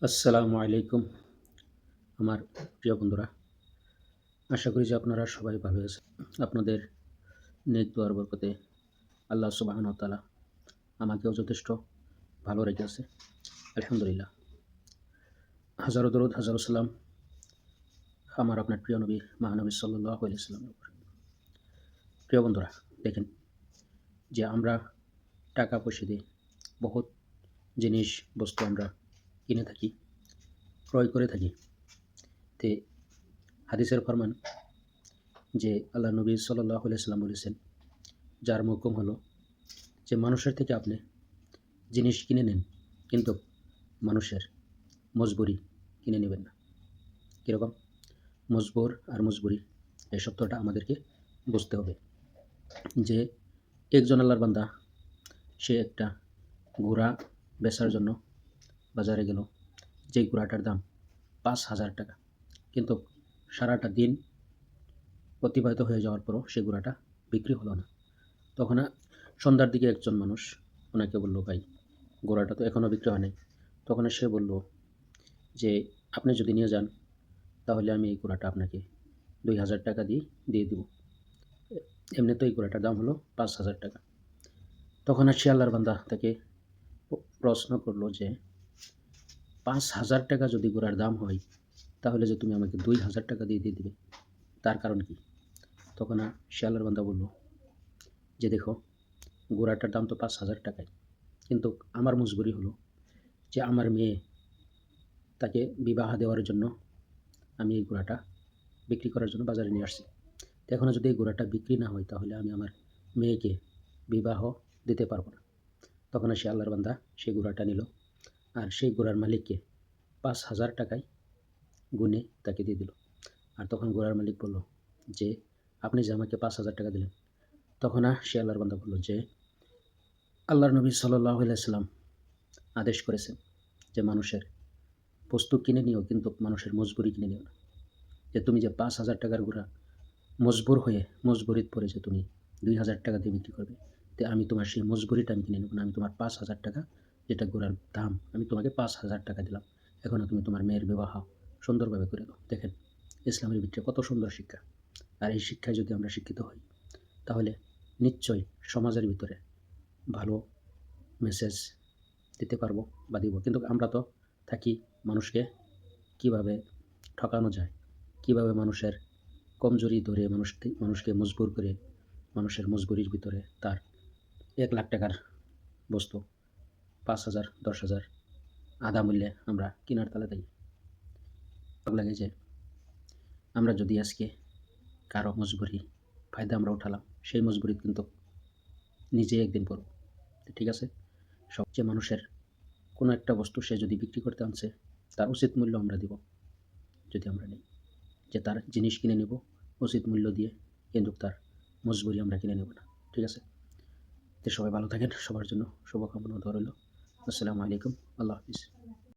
আসসালামু আলাইকুম আমার প্রিয় বন্ধুরা। আশা করি যে আপনারা সবাই ভালো আছেন। আপনাদের নেক দুয়ার বরকতে আল্লাহ সুবহানাহু ওয়া তাআলা আমাকেও যথেষ্ট ভালো রেখেছে। আলহামদুলিল্লাহ। হাজারো দরুদ, হাজারো সালাম আমার আপনার প্রিয় নবী মহানবী সাল্লাল্লাহু আলাইহি ওয়াসাল্লামের উপর। প্রিয় বন্ধুরা, দেখেন যে আমরা টাকা পয়সা দিয়ে বহুত জিনিস বস্তু আমরা কিনে থাকি, ক্রয় করে থাকি। তে হাদিসের ফরমান যে আল্লাহ নবী সাল্লাল্লাহু আলাইহি ওয়াসাল্লাম বলেছেন, যার হুকুম হলো যে মানুষের থেকে আপনি জিনিস কিনে নেন, কিন্তু মানুষের মজবুরি কিনে নেবেন না। কীরকম? মজবুর আর মজবুরি, এই শব্দটা আমাদেরকে বুঝতে হবে। যে একজন আল্লাহর বান্দা, সে একটা ঘোড়া বেচার জন্য বাজারে গেল, যেই ঘোড়াটার দাম ৫,০০০ টাকা, কিন্তু সারাটা দিন অতিবাহিত হয়ে যাওয়ার পরও সে ঘোড়াটা বিক্রি হলো না। তখন সন্ধ্যার দিকে একজন মানুষ ওনাকে বলল, ভাই, ঘোড়াটা তো এখনও বিক্রি হয় নাই। তখন সে বলল যে, আপনি যদি নিয়ে যান তাহলে আমি এই ঘোড়াটা আপনাকে ২,০০০ টাকা দিয়ে দিব। এমনিতে এই ঘোড়াটার দাম হলো ৫,০০০ টাকা। তখন সে আল্লাহর বান্দা তাকে প্রশ্ন করলো যে, ৫,০০০ টাকা যদি ঘোড়ার দাম হয়, তাহলে যে তুমি আমাকে ২,০০০ টাকা দিয়ে দিবে, তার কারণ কি? তখন সে আল্লাহর বান্দা বলল যে, দেখো, ঘোড়াটার দাম তো ৫,০০০ টাকাই, কিন্তু আমার মজবুরি হলো যে আমার মেয়ে, তাকে বিবাহ দেওয়ার জন্য আমি এই ঘোড়াটা বিক্রি করার জন্য বাজারে নিয়ে আসছি। তো এখনও যদি এই ঘোড়াটা বিক্রি না হয়, তাহলে আমি আমার মেয়েকে বিবাহ দিতে পারবো না। তখন সে আল্লাহর বান্দা সেই ঘোড়াটা নিল, আর সেই ঘোড়ার মালিককে ৫,০০০ টাকায় গুনে তাকে দিয়ে দিল। আর তখন ঘোড়ার মালিক বলল যে, আপনি যে আমাকে ৫,০০০ টাকা দিলেন। তখন সে আল্লাহর বান্দা বলল যে, আল্লাহর নবী সাল্লাল্লাহু আলাইহি ওয়াসাল্লাম আদেশ করেছেন যে মানুষের বস্তু কিনে নিও, কিন্তু মানুষের মজবুরি কিনে নিও না। যে তুমি যে ৫,০০০ টাকার ঘোড়া মজবুরিত পড়ে যে তুমি ২,০০০ টাকা দিয়ে বিক্রি করবে, তো আমি তোমার সেই মজবুরিটা আমি কিনে নেব না। আমি তোমার ৫,০০০ টাকা, যেটা ঘোড়ার দাম, আমি তোমাকে ৫,০০০ টাকা দিলাম। এখনও তুমি তোমার মেয়ের বিবাহ সুন্দরভাবে করে দাও। দেখেন ইসলামের ভিতরে কত সুন্দর শিক্ষা। আর এই শিক্ষায় যদি আমরা শিক্ষিত হই, তাহলে নিশ্চয়ই সমাজের ভিতরে ভালো মেসেজ দিতে পারবো বা দিব। কিন্তু আমরা তো থাকি মানুষকে কিভাবে ঠকানো যায়, কিভাবে মানুষের কমজোরি ধরে মানুষকে মজবুর করে, মানুষের মজবুরির ভিতরে তার ১,০০,০০০ টাকার বস্তু ৫,০০০, ১০,০০০ আধা মূল্যে আমরা কেনার তালে দেই। লাগে যে আমরা যদি আজকে কারো মজবুরি ফায়দা আমরা উঠালাম, সেই মজবুরি কিন্তু নিজে একদিন পড়ব। ঠিক আছে? সবচেয়ে মানুষের কোনো একটা বস্তু সে যদি বিক্রি করতে আনছে, তার উচিত মূল্য আমরা দিব, যদি আমরা নিই। যে তার জিনিস কিনে নেব উচিত মূল্য দিয়ে, কিন্তু তার মজবুরি আমরা কিনে নেব না। ঠিক আছে? তো সবাই ভালো থাকেন। সবার জন্য শুভকামনা রইল। আসসালামু আলাইকুম। আল্লাহ হাফিজ।